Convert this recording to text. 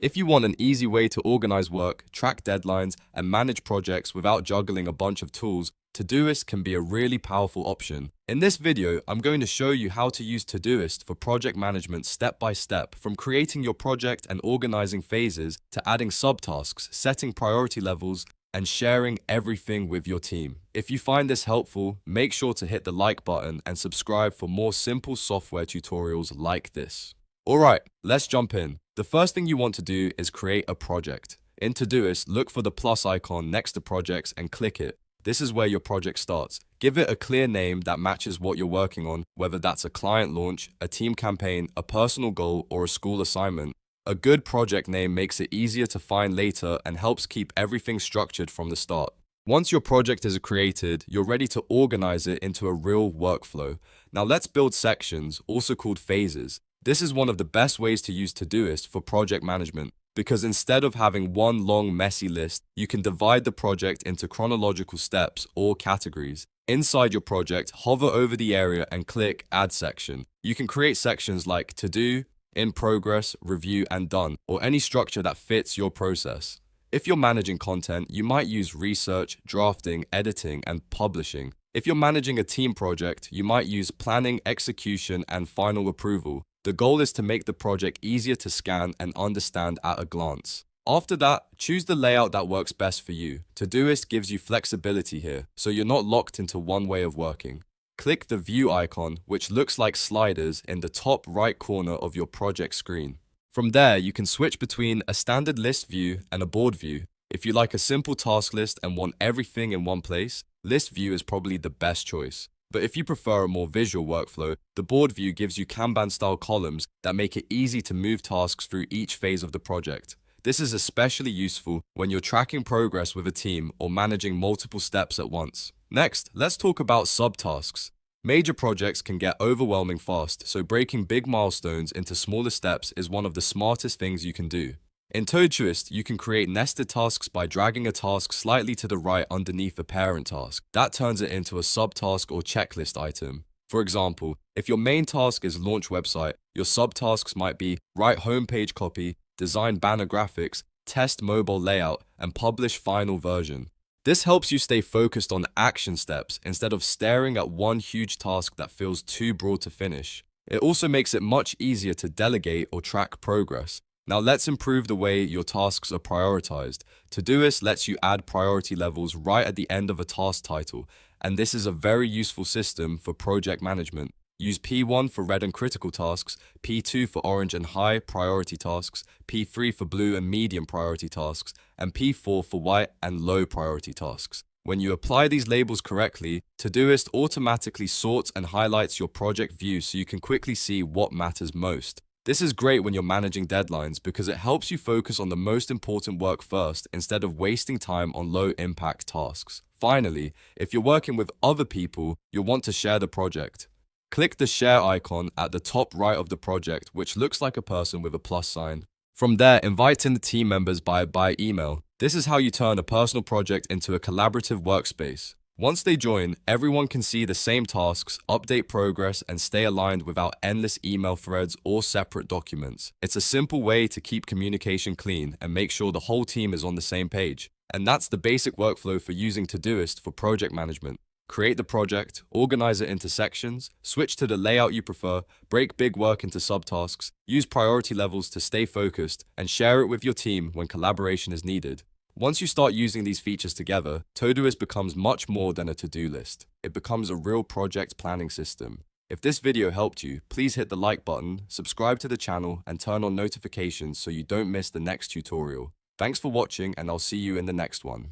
If you want an easy way to organize work, track deadlines, and manage projects without juggling a bunch of tools, Todoist can be a really powerful option. In this video, I'm going to show you how to use Todoist for project management step by step, from creating your project and organizing phases to adding subtasks, setting priority levels, and sharing everything with your team. If you find this helpful, make sure to hit the like button and subscribe for more simple software tutorials like this. Alright, let's jump in. The first thing you want to do is create a project. In Todoist, look for the plus icon next to projects and click it. This is where your project starts. Give it a clear name that matches what you're working on, whether that's a client launch, a team campaign, a personal goal, or a school assignment. A good project name makes it easier to find later and helps keep everything structured from the start. Once your project is created, you're ready to organize it into a real workflow. Now let's build sections, also called phases. This is one of the best ways to use Todoist for project management, because instead of having one long messy list, you can divide the project into chronological steps or categories. Inside your project, hover over the area and click Add Section. You can create sections like To Do, In Progress, Review, and Done, or any structure that fits your process. If you're managing content, you might use research, drafting, editing, and publishing. If you're managing a team project, you might use planning, execution, and final approval. The goal is to make the project easier to scan and understand at a glance. After that, choose the layout that works best for you. Todoist gives you flexibility here, so you're not locked into one way of working. Click the View icon, which looks like sliders, in the top right corner of your project screen. From there, you can switch between a standard list view and a board view. If you like a simple task list and want everything in one place, list view is probably the best choice. But if you prefer a more visual workflow, the board view gives you Kanban-style columns that make it easy to move tasks through each phase of the project. This is especially useful when you're tracking progress with a team or managing multiple steps at once. Next, let's talk about subtasks. Major projects can get overwhelming fast, so breaking big milestones into smaller steps is one of the smartest things you can do. In Todoist, you can create nested tasks by dragging a task slightly to the right underneath a parent task. That turns it into a subtask or checklist item. For example, if your main task is launch website, your subtasks might be write homepage copy, design banner graphics, test mobile layout, and publish final version. This helps you stay focused on action steps instead of staring at one huge task that feels too broad to finish. It also makes it much easier to delegate or track progress. Now let's improve the way your tasks are prioritized. Todoist lets you add priority levels right at the end of a task title, and this is a very useful system for project management. Use P1 for red and critical tasks, P2 for orange and high priority tasks, P3 for blue and medium priority tasks, and P4 for white and low priority tasks. When you apply these labels correctly, Todoist automatically sorts and highlights your project view so you can quickly see what matters most. This is great when you're managing deadlines because it helps you focus on the most important work first instead of wasting time on low-impact tasks. Finally, if you're working with other people, you'll want to share the project. Click the share icon at the top right of the project, which looks like a person with a plus sign. From there, invite in the team members by email. This is how you turn a personal project into a collaborative workspace. Once they join, everyone can see the same tasks, update progress, and stay aligned without endless email threads or separate documents. It's a simple way to keep communication clean and make sure the whole team is on the same page. And that's the basic workflow for using Todoist for project management. Create the project, organize it into sections, switch to the layout you prefer, break big work into subtasks, use priority levels to stay focused, and share it with your team when collaboration is needed. Once you start using these features together, Todoist becomes much more than a to-do list. It becomes a real project planning system. If this video helped you, please hit the like button, subscribe to the channel, and turn on notifications so you don't miss the next tutorial. Thanks for watching, and I'll see you in the next one.